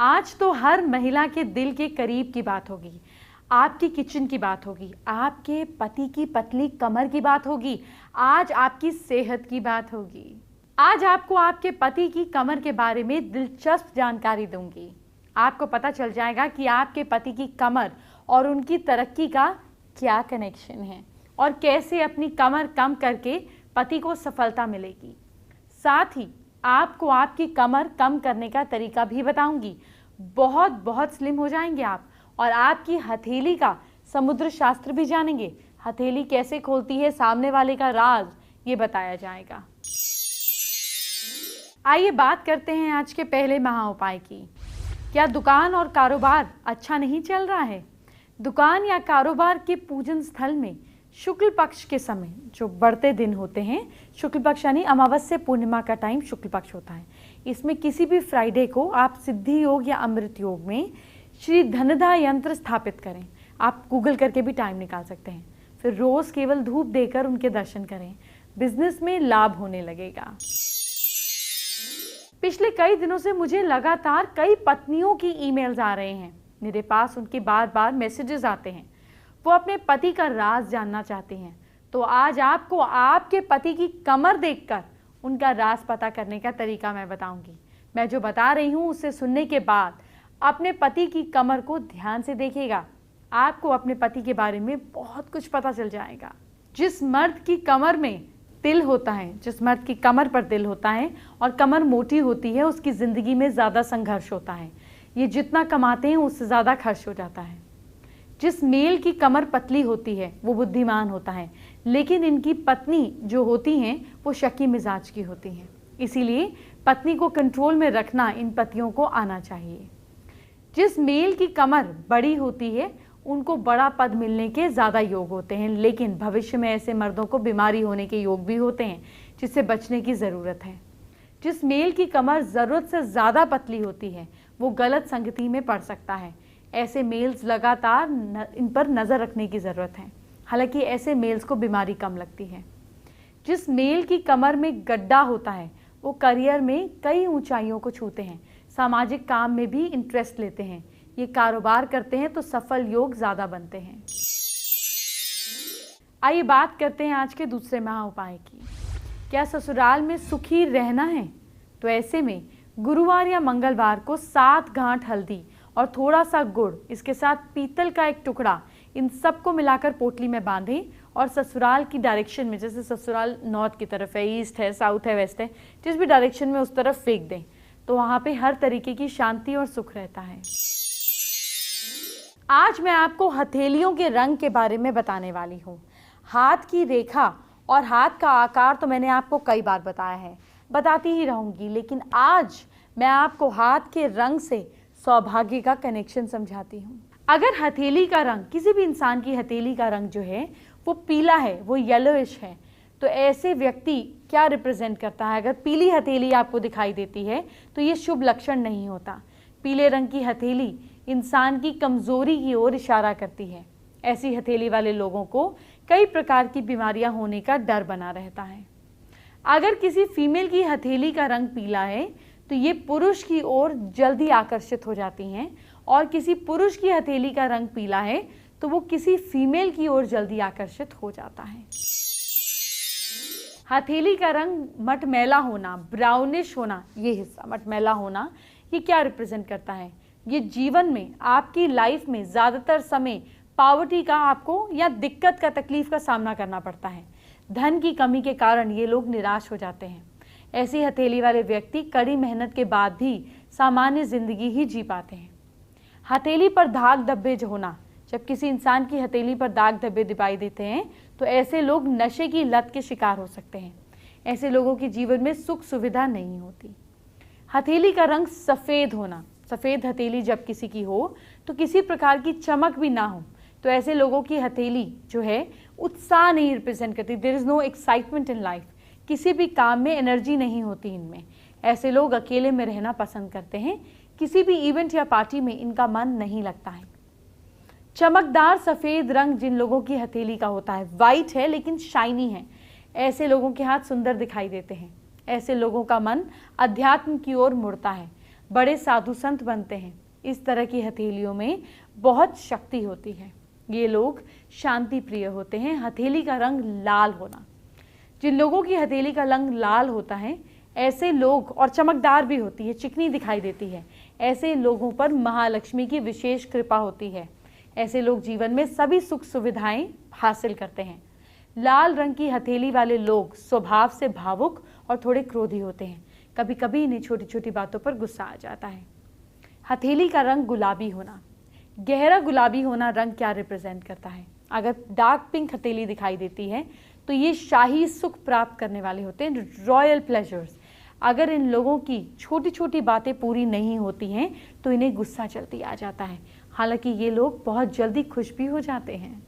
आज तो हर महिला के दिल के करीब की बात होगी। आपकी किचन की बात होगी, आपके पति की पतली कमर की बात होगी, आज आपकी सेहत की बात होगी। आज आपको आपके पति की कमर के बारे में दिलचस्प जानकारी दूंगी। आपको पता चल जाएगा कि आपके पति की कमर और उनकी तरक्की का क्या कनेक्शन है और कैसे अपनी कमर कम करके पति को सफलता मिलेगी। साथ ही आपको आपकी कमर कम करने का तरीका भी बताऊंगी। बहुत स्लिम हो जाएंगे आप और आपकी हथेली का समुद्र शास्त्र भी जानेंगे। हथेली कैसे खोलती है सामने वाले का राज, ये बताया जाएगा। आइए बात करते हैं आज के पहले महा उपाय की। क्या दुकान और कारोबार अच्छा नहीं चल रहा है? दुकान या कारोबार के पूजन स्थल में शुक्ल पक्ष के समय जो बढ़ते दिन होते हैं, शुक्ल पक्ष यानी अमावस्या पूर्णिमा का टाइम शुक्ल पक्ष होता है। इसमें किसी भी फ्राइडे को आप सिद्धि योग या अमृत योग में श्री धनधा यंत्र स्थापित करें। आप गूगल करके भी टाइम निकाल सकते हैं। फिर रोज केवल धूप देकर उनके दर्शन करें। बिजनेस में लाभ होने लगेगा। पिछले कई दिनों से मुझे लगातार कई पत्नियों की ईमेल्स आ रहे हैं। मेरे पास उनके बार मैसेजेस आते हैं। वो अपने पति का राज जानना चाहते हैं। तो आज आपको आपके पति की कमर देखकर उनका राज पता करने का तरीका मैं बताऊंगी। मैं जो बता रही हूं उसे सुनने के बाद अपने पति की कमर को ध्यान से देखिएगा। आपको अपने पति के बारे में बहुत कुछ पता चल जाएगा। जिस मर्द की कमर में तिल होता है, जिस मर्द की कमर पर तिल होता है और कमर मोटी होती है, उसकी जिंदगी में ज्यादा संघर्ष होता है। ये जितना कमाते हैं उससे ज्यादा खर्च हो जाता है। जिस मेल की कमर पतली होती है वो बुद्धिमान होता है, लेकिन इनकी पत्नी जो होती हैं वो शकी मिजाज की होती हैं। इसीलिए पत्नी को कंट्रोल में रखना इन पतियों को आना चाहिए। जिस मेल की कमर बड़ी होती है उनको बड़ा पद मिलने के ज़्यादा योग होते हैं, लेकिन भविष्य में ऐसे मर्दों को बीमारी होने के योग भी होते हैं, जिससे बचने की ज़रूरत है। जिस मेल की कमर ज़रूरत से ज़्यादा पतली होती है वो गलत संगति में पड़ सकता है। ऐसे मेल्स लगातार इन पर नज़र रखने की ज़रूरत है। हालांकि ऐसे मेल्स को बीमारी कम लगती है। जिस मेल की कमर में गड्ढा होता है वो करियर में कई ऊंचाइयों को छूते हैं, सामाजिक काम में भी इंटरेस्ट लेते हैं, ये कारोबार करते हैं तो सफल योग ज़्यादा बनते हैं। आइए बात करते हैं आज के दूसरे महा उपाय की। क्या ससुराल में सुखी रहना है? तो ऐसे में गुरुवार या मंगलवार को 7 गांठ हल्दी और थोड़ा सा गुड़, इसके साथ पीतल का एक टुकड़ा, इन सबको मिलाकर पोटली में बांधें और ससुराल की डायरेक्शन में, जैसे ससुराल नॉर्थ की तरफ है, ईस्ट है, साउथ है, वेस्ट है, जिस भी डायरेक्शन में उस तरफ फेंक दें तो वहाँ पे हर तरीके की शांति और सुख रहता है। आज मैं आपको हथेलियों के रंग के बारे में बताने वाली हूँ। हाथ की रेखा और हाथ का आकार तो मैंने आपको कई बार बताया है, बताती ही रहूँगी, लेकिन आज मैं आपको हाथ के रंग से सौभाग्य का कनेक्शन समझाती हूँ। अगर हथेली का रंग, किसी भी इंसान की हथेली का रंग जो है वो पीला है, वो येलोइश है, तो ऐसे व्यक्ति क्या रिप्रेजेंट करता है? अगर पीली हथेली आपको दिखाई देती है तो ये शुभ लक्षण नहीं होता। पीले रंग की हथेली इंसान की कमजोरी की ओर इशारा करती है। ऐसी हथेली वाले लोगों को कई प्रकार की बीमारियां होने का डर बना रहता है। अगर किसी फीमेल की हथेली का रंग पीला है तो ये पुरुष की ओर जल्दी आकर्षित हो जाती हैं, और किसी पुरुष की हथेली का रंग पीला है तो वो किसी फीमेल की ओर जल्दी आकर्षित हो जाता है। हथेली का रंग मटमैला होना, ब्राउनिश होना, ये हिस्सा मटमैला होना, ये क्या रिप्रेजेंट करता है? ये जीवन में आपकी लाइफ में ज़्यादातर समय पॉवर्टी का आपको या दिक्कत का, तकलीफ का सामना करना पड़ता है। धन की कमी के कारण ये लोग निराश हो जाते हैं। ऐसी हथेली वाले व्यक्ति कड़ी मेहनत के बाद भी सामान्य जिंदगी ही जी पाते हैं। हथेली पर दाग धब्बे जो होना, जब किसी इंसान की हथेली पर दाग धब्बे दिखाई देते हैं तो ऐसे लोग नशे की लत के शिकार हो सकते हैं। ऐसे लोगों के जीवन में सुख सुविधा नहीं होती। हथेली का रंग सफ़ेद होना, सफ़ेद हथेली जब किसी की हो तो किसी प्रकार की चमक भी ना हो, तो ऐसे लोगों की हथेली जो है उत्साह नहीं रिप्रेजेंट करती। There is no excitement in life, किसी भी काम में एनर्जी नहीं होती इनमें। ऐसे लोग अकेले में रहना पसंद करते हैं, किसी भी इवेंट या पार्टी में इनका मन नहीं लगता है। चमकदार सफ़ेद रंग जिन लोगों की हथेली का होता है, वाइट है लेकिन शाइनी है, ऐसे लोगों के हाथ सुंदर दिखाई देते हैं। ऐसे लोगों का मन अध्यात्म की ओर मुड़ता है। बड़े साधु संत बनते हैं। इस तरह की हथेलियों में बहुत शक्ति होती है। ये लोग शांति प्रिय होते हैं। हथेली का रंग लाल होना, जिन लोगों की हथेली का रंग लाल होता है ऐसे लोग, और चमकदार भी होती है, चिकनी दिखाई देती है, ऐसे लोगों पर महालक्ष्मी की विशेष कृपा होती है। ऐसे लोग जीवन में सभी सुख सुविधाएं हासिल करते हैं। लाल रंग की हथेली वाले लोग स्वभाव से भावुक और थोड़े क्रोधी होते हैं। कभी कभी इन्हें छोटी छोटी बातों पर गुस्सा आ जाता है। हथेली का रंग गुलाबी होना, गहरा गुलाबी होना रंग क्या रिप्रेजेंट करता है? अगर डार्क पिंक हथेली दिखाई देती है तो ये शाही सुख प्राप्त करने वाले होते हैं, रॉयल प्लेजर्स। अगर इन लोगों की छोटी छोटी बातें पूरी नहीं होती हैं तो इन्हें गुस्सा जल्दी आ जाता है। हालांकि ये लोग बहुत जल्दी खुश भी हो जाते हैं।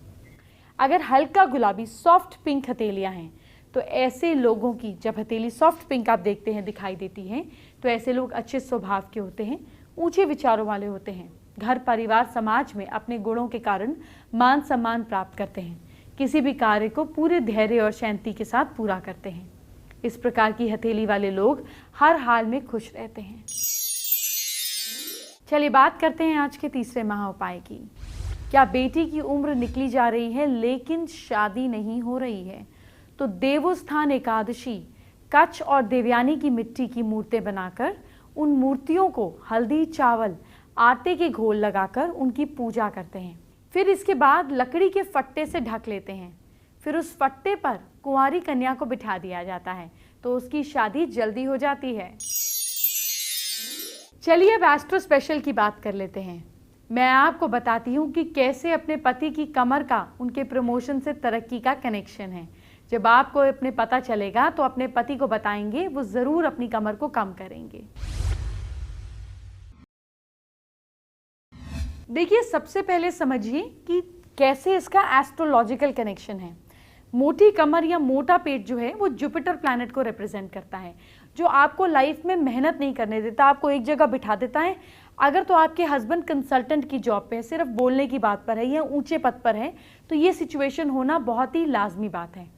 अगर हल्का गुलाबी सॉफ्ट पिंक हथेलियां हैं तो ऐसे लोगों की, जब हथेली सॉफ्ट पिंक आप देखते हैं दिखाई देती है, तो ऐसे लोग अच्छे स्वभाव के होते हैं, ऊंचे विचारों वाले होते हैं। घर परिवार समाज में अपने गुणों के कारण मान सम्मान प्राप्त करते हैं। किसी भी कार्य को पूरे धैर्य और शांति के साथ पूरा करते हैं। इस प्रकार की हथेली वाले लोग हर हाल में खुश रहते हैं। चलिए बात करते हैं आज के तीसरे महा उपाय की। क्या बेटी की उम्र निकली जा रही है लेकिन शादी नहीं हो रही है? तो देवस्थान एकादशी कच्छ और देवयानी की मिट्टी की मूर्तें बनाकर उन मूर्तियों को हल्दी, चावल, आटे के घोल लगाकर उनकी पूजा करते हैं। फिर इसके बाद लकड़ी के फट्टे से ढक लेते हैं। फिर उस फट्टे पर कुंवारी कन्या को बिठा दिया जाता है तो उसकी शादी जल्दी हो जाती है। चलिए अब एस्ट्रो स्पेशल की बात कर लेते हैं। मैं आपको बताती हूँ कि कैसे अपने पति की कमर का उनके प्रमोशन से तरक्की का कनेक्शन है। जब आपको अपने पता चलेगा तो अपने पति को बताएंगे, वो जरूर अपनी कमर को कम करेंगे। देखिए, सबसे पहले समझिए कि कैसे इसका एस्ट्रोलॉजिकल कनेक्शन है। मोटी कमर या मोटा पेट जो है वो जुपिटर प्लैनेट को रिप्रेजेंट करता है, जो आपको लाइफ में मेहनत नहीं करने देता, आपको एक जगह बिठा देता है। अगर तो आपके हस्बैंड कंसल्टेंट की जॉब पे है, सिर्फ बोलने की बात पर है या ऊंचे पद पर है, तो ये सिचुएशन होना बहुत ही लाजमी बात है।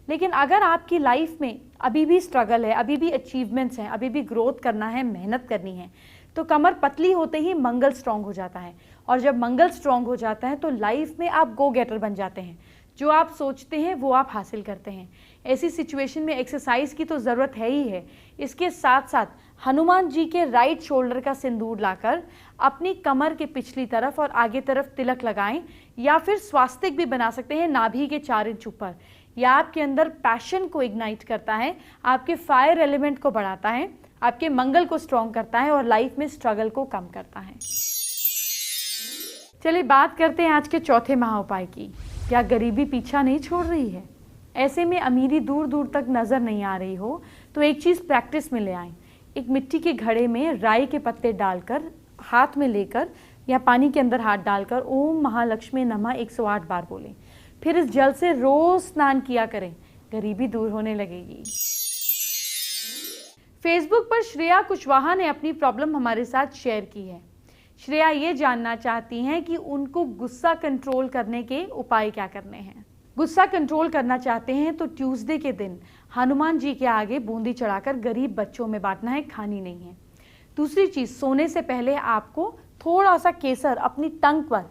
लेकिन अगर आपकी लाइफ में अभी भी स्ट्रगल है, अभी भी अचीवमेंट्स हैं, अभी भी ग्रोथ करना है, मेहनत करनी है, तो कमर पतली होते ही मंगल स्ट्रांग हो जाता है। और जब मंगल स्ट्रांग हो जाता है तो लाइफ में आप गो गेटर बन जाते हैं। जो आप सोचते हैं वो आप हासिल करते हैं। ऐसी सिचुएशन में एक्सरसाइज की तो ज़रूरत है ही है। इसके साथ साथ हनुमान जी के राइट शोल्डर का सिंदूर लाकर अपनी कमर के पिछली तरफ और आगे तरफ तिलक लगाएं, या फिर स्वास्तिक भी बना सकते हैं नाभि के 4 इंच ऊपर। यह आपके अंदर पैशन को इग्नाइट करता है, आपके फायर एलिमेंट को बढ़ाता है, आपके मंगल को स्ट्रॉन्ग करता है और लाइफ में स्ट्रगल को कम करता है। चलिए बात करते हैं आज के चौथे महा उपाय की। क्या गरीबी पीछा नहीं छोड़ रही है? ऐसे में अमीरी दूर दूर तक नजर नहीं आ रही हो तो एक चीज प्रैक्टिस में ले आए। एक मिट्टी के घड़े में राई के पत्ते डालकर हाथ में लेकर या पानी के अंदर हाथ डालकर ओम महालक्ष्मी नमः 108 बार बोलें। फिर इस जल से रोज स्नान किया करें, गरीबी दूर होने लगेगी। फेसबुक पर श्रेया कुशवाहा ने अपनी प्रॉब्लम हमारे साथ शेयर की है। श्रेया ये जानना चाहती हैं कि उनको गुस्सा कंट्रोल करने के उपाय क्या करने हैं। गुस्सा कंट्रोल करना चाहते हैं तो ट्यूसडे के दिन हनुमान जी के आगे बूंदी चढ़ाकर गरीब बच्चों में बांटना है, खानी नहीं है। दूसरी चीज, सोने से पहले आपको थोड़ा सा केसर अपनी टंग पर,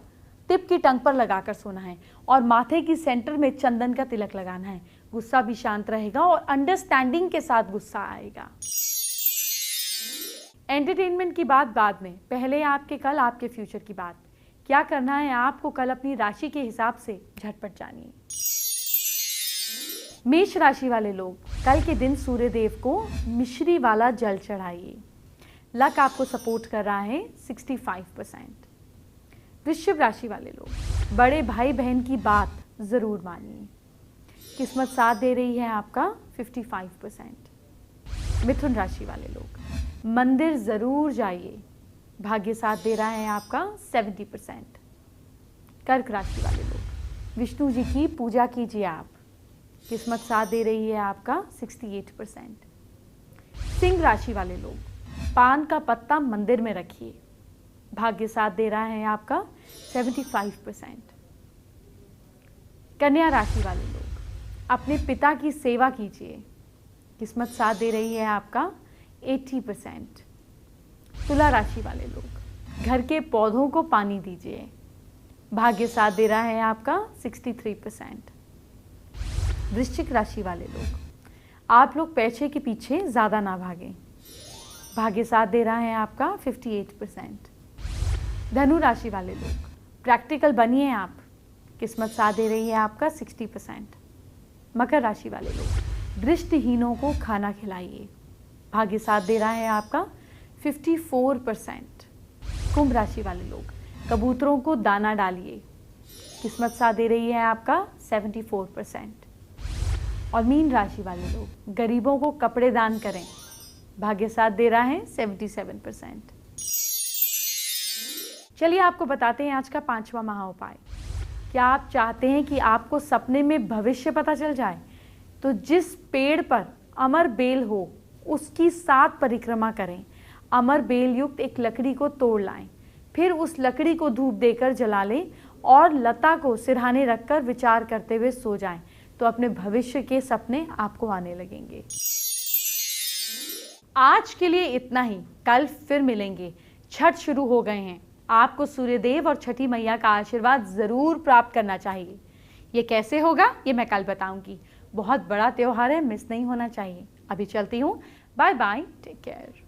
टिप की टंग पर लगाकर सोना है और माथे की सेंटर में चंदन का तिलक लगाना है। गुस्सा भी शांत रहेगा और अंडरस्टैंडिंग के साथ गुस्सा आएगा। एंटरटेनमेंट की बात बाद में, पहले आपके कल आपके फ्यूचर की बात। क्या करना है आपको कल अपनी राशि के हिसाब से झटपट जानिए। मेष राशि वाले लोग कल के दिन सूर्य देव को मिश्री वाला जल चढ़ाइए। लक आपको सपोर्ट कर रहा है 65%। वृश्चिक राशि वाले लोग बड़े भाई बहन की बात जरूर मानिए। किस्मत साथ दे रही है आपका 55%। मिथुन राशि वाले लोग मंदिर जरूर जाइए, भाग्य साथ दे रहा है आपका 70%। कर्क राशि वाले लोग विष्णु जी की पूजा कीजिए आप, किस्मत साथ दे रही है आपका 68%। सिंह राशि वाले लोग पान का पत्ता मंदिर में रखिए, भाग्य साथ दे रहा है आपका 75%। कन्या राशि वाले लोग अपने पिता की सेवा कीजिए, किस्मत साथ दे रही है आपका 80%। तुला राशि वाले लोग, घर के पौधों को पानी दीजिए। भाग्य साथ दे रहा है आपका 63%। वृश्चिक राशि वाले लोग, आप लोग पैसे के पीछे ज़्यादा ना भागें। भाग्य साथ दे रहा है आपका 58%। धनु राशि वाले लोग, प्रैक्टिकल बनिए आप, किस्मत साथ दे रही है आपका 60%। मकर राशि वाले लोग, दृष्टिहीनों को खाना खिलाइए। भाग्य साथ दे रहा है आपका 54%। कुंभ राशि वाले लोग, कबूतरों को दाना डालिए। किस्मत साथ दे रही है आपका 74%। और मीन राशि वाले लोग, गरीबों को कपड़े दान करें। भाग्य साथ दे रहा है 77%। चलिए आपको बताते हैं आज का 5वां महा उपाय। क्या आप चाहते हैं कि आपको सपने में भविष्य पता चल जाए? तो जिस पेड़ पर अमर बेल हो उसकी 7 परिक्रमा करें। अमर बेल युक्त एक लकड़ी को तोड़ लाएं, फिर उस लकड़ी को धूप देकर जला लें और लता को सिरहाने रखकर विचार करते हुए सो जाएं, तो अपने भविष्य के सपने आपको आने लगेंगे। आज के लिए इतना ही, कल फिर मिलेंगे। छठ शुरू हो गए हैं, आपको सूर्यदेव और छठी मैया का आशीर्वाद जरूर प्राप्त करना चाहिए। ये कैसे होगा ये मैं कल बताऊंगी। बहुत बड़ा त्योहार है, मिस नहीं होना चाहिए। अभी चलती हूँ, बाय बाय, टेक केयर।